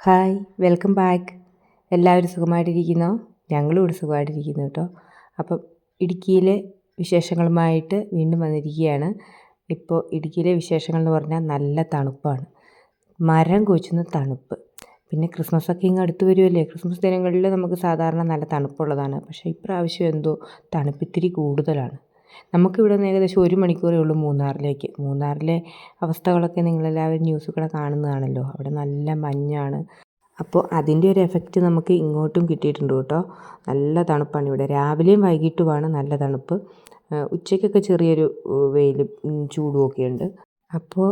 Hi, welcome back. എല്ലാവരും സുഖമായിട്ടിരിക്കുന്നോ? ഞങ്ങളും ഇവിടെ സുഖമായിട്ടിരിക്കുന്നു കേട്ടോ. അപ്പം ഇടുക്കിയിലെ വിശേഷങ്ങളുമായിട്ട് വീണ്ടും വന്നിരിക്കുകയാണ്. ഇപ്പോൾ ഇടുക്കിയിലെ വിശേഷങ്ങൾ എന്ന് പറഞ്ഞാൽ നല്ല തണുപ്പാണ്, മരം കൊച്ചുന്ന തണുപ്പ്. പിന്നെ ക്രിസ്മസൊക്കെ ഇങ്ങ് അടുത്ത് വരുമല്ലേ. ക്രിസ്മസ് ദിനങ്ങളിൽ നമുക്ക് സാധാരണ നല്ല തണുപ്പുള്ളതാണ്. പക്ഷേ ഇപ്രാവശ്യം എന്തോ തണുപ്പിത്തിരി കൂടുതലാണ്. നമുക്കിവിടെ നിന്ന് ഏകദേശം 1 മണിക്കൂറേ ഉള്ളൂ മൂന്നാറിലേക്ക്. മൂന്നാറിലെ അവസ്ഥകളൊക്കെ നിങ്ങളെല്ലാവരും ന്യൂസിൽ കൂടെ കാണുന്നതാണല്ലോ. അവിടെ നല്ല മഞ്ഞാണ്. അപ്പോൾ അതിൻ്റെ ഒരു എഫക്റ്റ് നമുക്ക് ഇങ്ങോട്ടും കിട്ടിയിട്ടുണ്ട് കേട്ടോ. നല്ല തണുപ്പാണ് ഇവിടെ. രാവിലെയും വൈകിട്ടുമാണ് നല്ല തണുപ്പ്. ഉച്ചയ്ക്കൊക്കെ ചെറിയൊരു വെയിലും ചൂടുമൊക്കെ ഉണ്ട്. അപ്പോൾ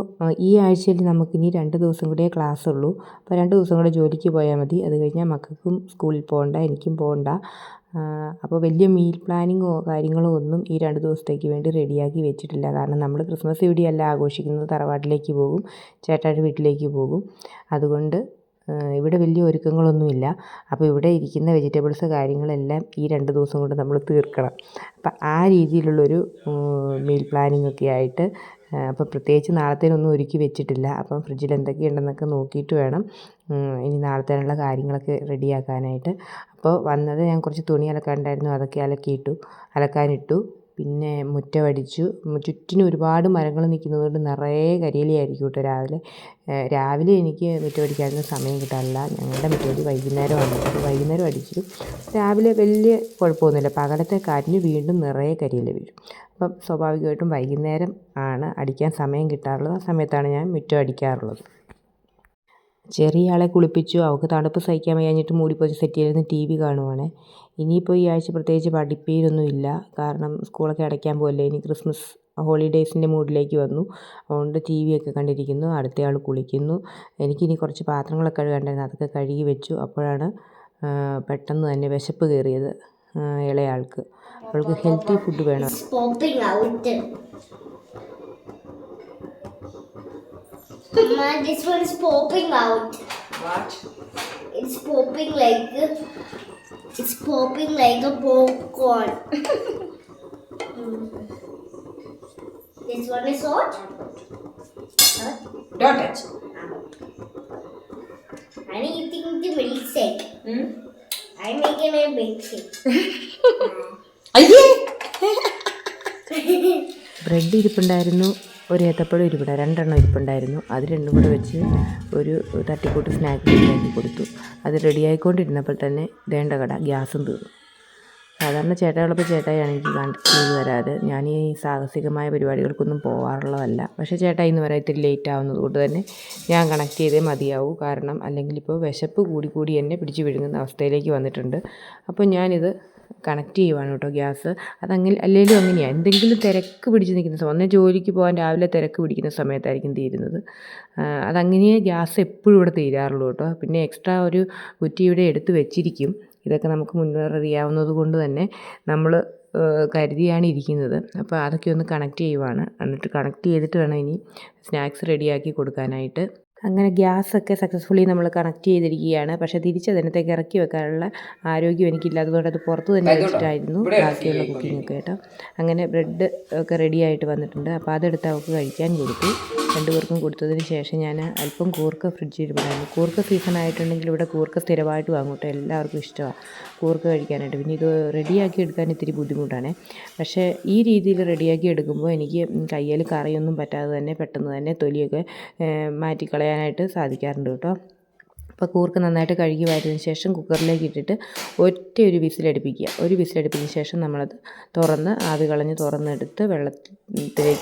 ഈ ആഴ്ചയിൽ നമുക്കിനി 2 ദിവസം കൂടിയേ ക്ലാസ് ഉള്ളൂ. അപ്പോൾ 2 ദിവസം കൂടെ ജോലിക്ക് പോയാൽ മതി. അത് കഴിഞ്ഞാൽ മക്കൾക്കും സ്കൂളിൽ പോകണ്ട, എനിക്കും പോകണ്ട. അപ്പോൾ വലിയ മീൽ പ്ലാനിങ്ങോ കാര്യങ്ങളോ ഒന്നും ഈ 2 ദിവസത്തേക്ക് വേണ്ടി റെഡിയാക്കി വെച്ചിട്ടില്ല. കാരണം നമ്മൾ ക്രിസ്മസ് ഇവിടെയല്ല ആഘോഷിക്കുന്നത്, തറവാട്ടിലേക്ക് പോകും, ചേട്ടായുടെ വീട്ടിലേക്ക് പോകും. അതുകൊണ്ട് ഇവിടെ വലിയ ഒരുക്കങ്ങളൊന്നുമില്ല. അപ്പോൾ ഇവിടെ ഇരിക്കുന്ന വെജിറ്റബിൾസ് കാര്യങ്ങളെല്ലാം ഈ 2 ദിവസം കൊണ്ട് നമ്മൾ തീർക്കണം. അപ്പം ആ രീതിയിലുള്ളൊരു മീൽ പ്ലാനിങ് ഒക്കെ ആയിട്ട്. അപ്പോൾ പ്രത്യേകിച്ച് നാളത്തേനൊന്നും ഒരുക്കി വെച്ചിട്ടില്ല. അപ്പം ഫ്രിഡ്ജിൽ എന്തൊക്കെയുണ്ടെന്നൊക്കെ നോക്കിയിട്ട് വേണം ഇനി നാളത്തേനുള്ള കാര്യങ്ങളൊക്കെ റെഡിയാക്കാനായിട്ട്. അപ്പോൾ വന്നത് ഞാൻ കുറച്ച് തുണി അലക്കാനുണ്ടായിരുന്നു, അതൊക്കെ അലക്കാനിട്ടു. പിന്നെ മുറ്റമടിച്ചു. ചുറ്റിനും ഒരുപാട് മരങ്ങൾ നിൽക്കുന്നതുകൊണ്ട് നിറയെ കരിയിലയായിരിക്കും കേട്ടോ രാവിലെ എനിക്ക് മുറ്റമടിക്കാനൊന്നും സമയം കിട്ടാറില്ല. ഞങ്ങളുടെ മുറ്റമടി വൈകുന്നേരമാണ്. അപ്പോൾ വൈകുന്നേരം അടിച്ചു. രാവിലെ വലിയ കുഴപ്പമൊന്നുമില്ല. പകലത്തെ കാറ്റിന് വീണ്ടും നിറയെ കരിയില വീഴും. അപ്പം സ്വാഭാവികമായിട്ടും വൈകുന്നേരം ആണ് അടിക്കാൻ സമയം കിട്ടാറുള്ളത്. ആ സമയത്താണ് ഞാൻ മുറ്റം അടിക്കാറുള്ളത്. ചെറിയ ആളെ കുളിപ്പിച്ചു. അവൾക്ക് തണുപ്പ് സഹിക്കാൻ വയ്യാഞ്ഞിട്ട് മൂടിപ്പൊച്ച് സെറ്റ് ചെയ്തിരുന്ന് TV കാണുവാണ്. ഇനിയിപ്പോൾ ഈ ആഴ്ച പ്രത്യേകിച്ച് പഠിപ്പീരൊന്നുമില്ല. കാരണം സ്കൂളൊക്കെ അടയ്ക്കാൻ പോകല്ലേ. ഇനി ക്രിസ്മസ് ഹോളിഡേയ്സിൻ്റെ മൂഡിലേക്ക് വന്നു. അതുകൊണ്ട് TV ഒക്കെ കണ്ടിരിക്കുന്നു. അടുത്തയാൾ കുളിക്കുന്നു. എനിക്കിനി കുറച്ച് പാത്രങ്ങളൊക്കെ കഴുകാനുണ്ടായിരുന്നു, അതൊക്കെ കഴുകി വെച്ചു. അപ്പോഴാണ് പെട്ടെന്ന് തന്നെ വിശപ്പ് കയറിയത് ഇളയാൾക്ക്. അവൾക്ക് ഹെൽത്തി ഫുഡ് വേണം. Mama, this one is popping out. What? It's popping like a popcorn. This one is hot. Don't touch. I'm eating the milkshake. I'm making a milkshake. അയ്യേ ബ്രെഡ് ഇരിപ്പുണ്ടായിരുന്നു, ഒരു ഏത്തപ്പഴം ഇരിപ്പുണ്ട്, 2 എണ്ണം ഇരിപ്പുണ്ടായിരുന്നു. അത് രണ്ടും കൂടെ വെച്ച് ഒരു തട്ടിക്കൂട്ട് സ്നാക്ക് റെഡിയാക്കി കൊടുത്തു. അത് റെഡിയായിക്കൊണ്ടിരുന്നപ്പോൾ തന്നെ ദേണ്ട കട ഗ്യാസും തീർന്നു. സാധാരണ ചേട്ടായുള്ളപ്പോൾ ചേട്ടായാണ് എനിക്ക് കണക്ട് ചെയ്ത് തരാറ്. ഞാൻ ഈ സാഹസികമായ പരിപാടികൾക്കൊന്നും പോകാറുള്ളതല്ല. പക്ഷേ ചേട്ടാ ഇന്ന് വരെ ഇത്തിരി ലേറ്റ് ആവുന്നത് കൊണ്ട് തന്നെ ഞാൻ കണക്ട് ചെയ്തേ മതിയാവൂ. കാരണം അല്ലെങ്കിൽ ഇപ്പോൾ വിശപ്പ് കൂടി എന്നെ പിടിച്ച് വിഴുങ്ങുന്ന അവസ്ഥയിലേക്ക് വന്നിട്ടുണ്ട്. അപ്പോൾ ഞാനിത് കണക്ട് ചെയ്യുവാണ് കേട്ടോ ഗ്യാസ്. അല്ലെങ്കിലും അങ്ങനെയാണ്. എന്തെങ്കിലും തിരക്ക് പിടിച്ച് നിൽക്കുന്ന സമയം, ഒന്നേ ജോലിക്ക് പോകാൻ രാവിലെ തിരക്ക് പിടിക്കുന്ന സമയത്തായിരിക്കും തീരുന്നത്. അതങ്ങനെ ഗ്യാസ് എപ്പോഴും ഇവിടെ തീരാറുള്ളൂ കേട്ടോ. പിന്നെ എക്സ്ട്രാ ഒരു കുറ്റി ഇവിടെ എടുത്ത് വെച്ചിരിക്കും. ഇതൊക്കെ നമുക്ക് മുൻവറിയാവുന്നത് കൊണ്ട് തന്നെ നമ്മൾ കരുതിയാണ് ഇരിക്കുന്നത്. അപ്പോൾ അതൊക്കെ ഒന്ന് കണക്ട് ചെയ്യുവാണ്. എന്നിട്ട് കണക്ട് ചെയ്തിട്ട് വേണം ഇനി സ്നാക്സ് റെഡിയാക്കി കൊടുക്കാനായിട്ട്. അങ്ങനെ ഗ്യാസൊക്കെ സക്സസ്ഫുള്ളി നമ്മൾ കണക്ട് ചെയ്തിരിക്കുകയാണ്. പക്ഷേ തിരിച്ചതിനകത്തേക്ക് ഇറക്കി വെക്കാനുള്ള ആരോഗ്യം എനിക്കില്ലാത്തതുകൊണ്ട് അത് പുറത്ത് തന്നെ വെച്ചിട്ടായിരുന്നു ബാക്കിയുള്ള കുക്കിങ്ങൊക്കെ കേട്ടോ. അങ്ങനെ ബ്രെഡ് ഒക്കെ റെഡി ആയിട്ട് വന്നിട്ടുണ്ട്. അപ്പോൾ അതെടുത്ത് അവൾക്ക് കഴിക്കാൻ കൊടുത്തു. 2 പേർക്കും കൊടുത്തതിന് ശേഷം ഞാൻ അല്പം കൂർക്ക ഫ്രിഡ്ജിൽ ഇടുന്നുണ്ടായിരുന്നു. കൂർക്ക സീസൺ ആയിട്ടുണ്ടെങ്കിൽ ഇവിടെ കൂർക്ക സ്ഥിരമായിട്ട് വാങ്ങും കേട്ടോ. എല്ലാവർക്കും ഇഷ്ടമാണ് കൂർക്ക കഴിക്കാനായിട്ട്. പിന്നെ ഇത് റെഡിയാക്കി എടുക്കാൻ ഇത്തിരി ബുദ്ധിമുട്ടാണ്. പക്ഷേ ഈ രീതിയിൽ റെഡിയാക്കി എടുക്കുമ്പോൾ എനിക്ക് കയ്യിൽ കറിയൊന്നും പറ്റാതെ തന്നെ പെട്ടെന്ന് തന്നെ തൊലിയൊക്കെ മാറ്റിക്കളയാനായിട്ട് സാധിക്കാറുണ്ട് കേട്ടോ. അപ്പോൾ കൂർക്ക നന്നായിട്ട് കഴുകി വാരിയതിന് ശേഷം കുക്കറിലേക്ക് ഇട്ടിട്ട് ഒരു വിസിലടുപ്പിക്കുക. ഒരു വിസിലടുപ്പിച്ചതിന് ശേഷം നമ്മളത് ആവി കളഞ്ഞ് തുറന്നെടുത്ത്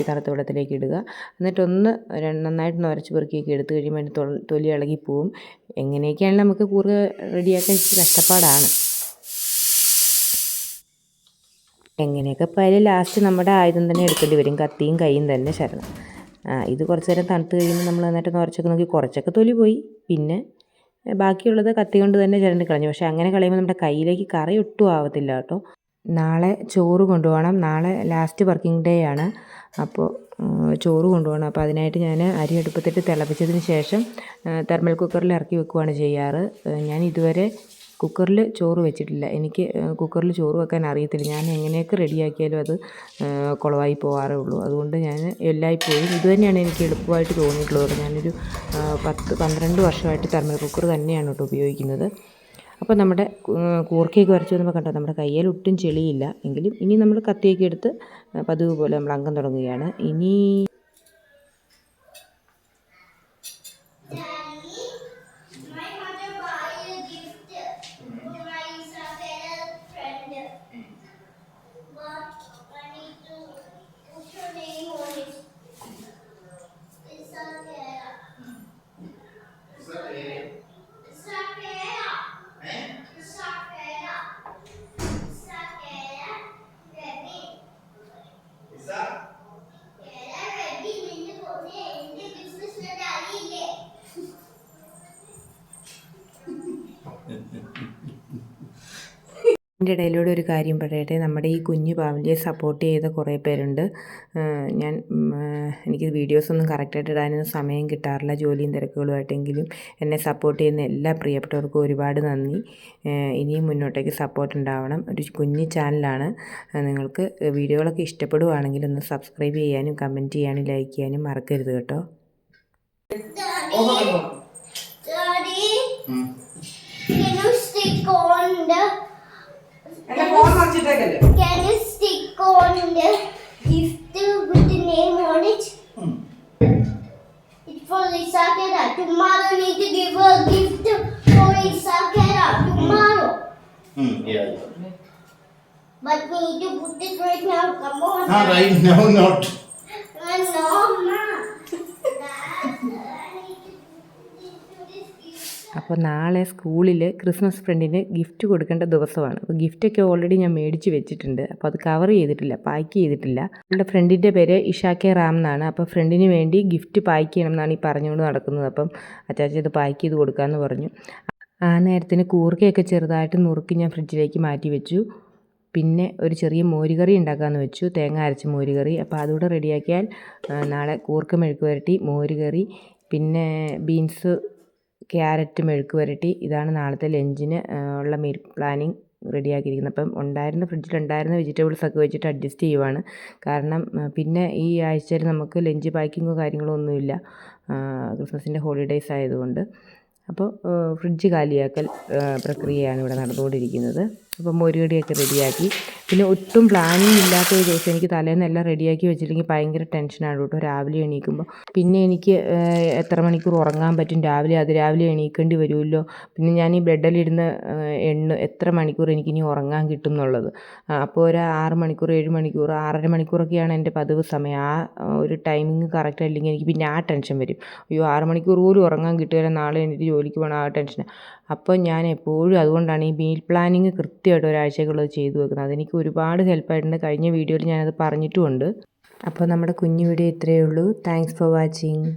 തണുത്ത വെള്ളത്തിലേക്ക് ഇടുക. എന്നിട്ടൊന്ന് നന്നായിട്ട് ഉരച്ച് പെറുക്കിയൊക്കെ എടുത്ത് കഴിയുമ്പോൾ അതിന് തൊലി ഇളകിപ്പോവും. എങ്ങനെയൊക്കെയാണെങ്കിലും നമുക്ക് കൂർക്ക റെഡിയാക്കാൻ കഷ്ടപ്പാടാണ്. എങ്ങനെയൊക്കെ പോയാലും ലാസ്റ്റ് നമ്മുടെ ആയുധം തന്നെ എടുക്കേണ്ടി വരും, കത്തിയും കൈയും തന്നെ ശരണം. ഇത് കുറച്ച് നേരം തണുത്ത് കഴിയുമ്പോൾ നമ്മൾ നന്നായിട്ട് ഉരച്ചൊക്കെ നോക്കി കുറച്ചൊക്കെ തൊലി പോയി. പിന്നെ ബാക്കിയുള്ളത് കത്തി കൊണ്ട് തന്നെ ചിരണ്ടി കളഞ്ഞു. പക്ഷേ അങ്ങനെ കളയുമ്പോൾ നമ്മുടെ കയ്യിലേക്ക് കറി ഒട്ടും ആവത്തില്ല കേട്ടോ. നാളെ ചോറ് കൊണ്ടുപോകണം. നാളെ ലാസ്റ്റ് വർക്കിംഗ് ഡേ ആണ്. അപ്പോൾ ചോറ് കൊണ്ടുപോകണം. അപ്പോൾ അതിനായിട്ട് ഞാൻ അരി അടുപ്പത്തിട്ട് തിളപ്പിച്ചതിന് ശേഷം തെർമൽ കുക്കറിൽ ഇറക്കി വെക്കുകയാണ് ചെയ്യാറ്. ഞാൻ ഇതുവരെ കുക്കറിൽ ചോറ് വെച്ചിട്ടില്ല. എനിക്ക് കുക്കറിൽ ചോറ് വെക്കാൻ അറിയത്തില്ല. ഞാൻ എങ്ങനെയൊക്കെ റെഡിയാക്കിയാലും അത് കുളമായി പോകാറേ ഉള്ളൂ. അതുകൊണ്ട് ഞാൻ എല്ലായ്പ്പോഴും ഇത് തന്നെയാണ് എനിക്ക് എളുപ്പമായിട്ട് തോന്നിയിട്ടുള്ളത്. ഞാനൊരു 10-12 വർഷമായിട്ട് തെർമൽ കുക്കർ തന്നെയാണ് കേട്ടോ ഉപയോഗിക്കുന്നത്. അപ്പോൾ നമ്മുടെ കൂർക്കയൊക്കെ വരച്ച് വന്നപ്പോൾ കണ്ടോ നമ്മുടെ കയ്യിൽ ഒട്ടും ചെളിയില്ല. എങ്കിലും ഇനി നമ്മൾ കത്തിയൊക്കെ എടുത്ത് പതിവ് പോലെ നമ്മൾ അംഗം തുടങ്ങുകയാണ്. ഇനി My mother buy a gift for my Isabella friend. But I need to put your name on it. Isabella. Isabella. Isabella. Isabella. Ready. Ready. നിന്റെ പോലെ എന്റെ ബിസിനസ് അറിയില്ലേ? ഇതിൻ്റെ ഇടയിലൂടെ ഒരു കാര്യം പറയട്ടെ. നമ്മുടെ ഈ കുഞ്ഞു ഫാമിലിയെ സപ്പോർട്ട് ചെയ്ത കുറേ പേരുണ്ട്. എനിക്ക് വീഡിയോസൊന്നും കറക്റ്റായിട്ട് ഇടാനൊന്നും സമയം കിട്ടാറില്ല, ജോലിയും തിരക്കുകളുമായിട്ടെങ്കിലും എന്നെ സപ്പോർട്ട് ചെയ്യുന്ന എല്ലാ പ്രിയപ്പെട്ടവർക്കും ഒരുപാട് നന്ദി. ഇനിയും മുന്നോട്ടേക്ക് സപ്പോർട്ട് ഉണ്ടാവണം. ഒരു കുഞ്ഞു ചാനലാണ്. നിങ്ങൾക്ക് വീഡിയോകളൊക്കെ ഇഷ്ടപ്പെടുവാണെങ്കിൽ ഒന്ന് സബ്സ്ക്രൈബ് ചെയ്യാനും കമൻറ്റ് ചെയ്യാനും ലൈക്ക് ചെയ്യാനും മറക്കരുത് കേട്ടോ. Daddy, can you stick on the? എന്റെ phone വെച്ചിട്ടേക്കല്ലേ? Can you stick on the gift with the name on it? It's for Lisa Kera. Tomorrow need to give her a gift for Lisa Kera. Tomorrow. Yeah. But we need to put it right now. Come on. Right now, not. No, ma. Dad, I need to put it into this gift. അപ്പോൾ നാളെ സ്കൂളിൽ Christmas ഫ്രണ്ടിന് gift കൊടുക്കേണ്ട ദിവസമാണ്. അപ്പോൾ ഗിഫ്റ്റൊക്കെ already ഞാൻ മേടിച്ച് വെച്ചിട്ടുണ്ട്. അപ്പോൾ അത് കവർ ചെയ്തിട്ടില്ല, പാക്ക് ചെയ്തിട്ടില്ല. എൻ്റെ ഫ്രണ്ടിൻ്റെ പേര് ഇഷാക്കെ റാം എന്നാണ്. അപ്പോൾ ഫ്രണ്ടിന് വേണ്ടി ഗിഫ്റ്റ് പാക്ക് ചെയ്യണം എന്നാണ് ഈ പറഞ്ഞുകൊണ്ട് നടക്കുന്നത്. അപ്പം അച്ചാച്ചി ഇത് പാക്ക് ചെയ്ത് കൊടുക്കാമെന്ന് പറഞ്ഞു. ആ നേരത്തിന് കൂർക്കയൊക്കെ ചെറുതായിട്ട് നുറുക്കി ഞാൻ ഫ്രിഡ്ജിലേക്ക് മാറ്റി വെച്ചു. പിന്നെ ഒരു ചെറിയ മോരുകറി ഉണ്ടാക്കാമെന്ന് വെച്ചു, തേങ്ങ അരച്ച മോരുകറി. അപ്പോൾ അതുകൂടെ റെഡിയാക്കിയാൽ നാളെ കൂർക്ക മെഴുക്ക് വരട്ടി, മോരുകറി, പിന്നെ ബീൻസ് ക്യാരറ്റ് മെഴുക്ക് വരട്ടി. ഇതാണ് നാളത്തെ ലഞ്ചിന് ഉള്ള മീൽ പ്ലാനിങ് റെഡിയാക്കിയിരിക്കുന്നത്. അപ്പം ഫ്രിഡ്ജിലുണ്ടായിരുന്ന വെജിറ്റബിൾസൊക്കെ വെച്ചിട്ട് അഡ്ജസ്റ്റ് ചെയ്യുവാണ്. കാരണം പിന്നെ ഈ ആഴ്ചയിൽ നമുക്ക് ലഞ്ച് പാക്കിങ്ങോ കാര്യങ്ങളോ ഒന്നുമില്ല, ക്രിസ്മസിൻ്റെ ഹോളിഡേയ്സ് ആയതുകൊണ്ട്. അപ്പോൾ ഫ്രിഡ്ജ് കാലിയാക്കൽ പ്രക്രിയയാണ് ഇവിടെ നടന്നുകൊണ്ടിരിക്കുന്നത്. അപ്പോൾ മോരുകടിയൊക്കെ റെഡിയാക്കി. പിന്നെ ഒട്ടും പ്ലാനിങ് ഇല്ലാത്ത ഒരു ദിവസം എനിക്ക് തലേന്നെല്ലാം റെഡിയാക്കി വെച്ചില്ലെങ്കിൽ ഭയങ്കര ടെൻഷനാണ് കേട്ടോ രാവിലെ എണീക്കുമ്പോൾ. പിന്നെ എനിക്ക് എത്ര മണിക്കൂർ ഉറങ്ങാൻ പറ്റും രാവിലെ എണീക്കേണ്ടി വരുമല്ലോ. പിന്നെ ഞാൻ ഈ ബെഡിലിരുന്ന് എത്ര മണിക്കൂർ എനിക്കിനി ഉറങ്ങാൻ കിട്ടും എന്നുള്ളത്. അപ്പോൾ ഒരു 6 മണിക്കൂർ 7 മണിക്കൂർ 6.5 മണിക്കൂറൊക്കെയാണ് എൻ്റെ പതിവ് സമയം. ആ ഒരു ടൈമിങ് കറക്റ്റ് അല്ലെങ്കിൽ എനിക്ക് പിന്നെ ആ ടെൻഷൻ വരും. അയ്യോ 6 മണിക്കൂർ പോലും ഉറങ്ങാൻ കിട്ടുകയില്ല, നാളെ എനിക്ക് ജോലിക്ക് പോകണം, ആ ടെൻഷൻ. അപ്പോൾ ഞാൻ എപ്പോഴും അതുകൊണ്ടാണ് ഈ മീൽ പ്ലാനിങ് കൃത്യമായിട്ട് ഒരാഴ്ചക്കുള്ളത് ചെയ്തു വെക്കുന്നത്. അതെനിക്ക് ഒരുപാട് ഹെൽപ്പായിട്ടുണ്ട്. കഴിഞ്ഞ വീഡിയോയിൽ ഞാനത് പറഞ്ഞിട്ടുമുണ്ട്. അപ്പോൾ നമ്മുടെ കുഞ്ഞു വീഡിയോ ഇത്രയേ ഉള്ളൂ. Thanks for watching.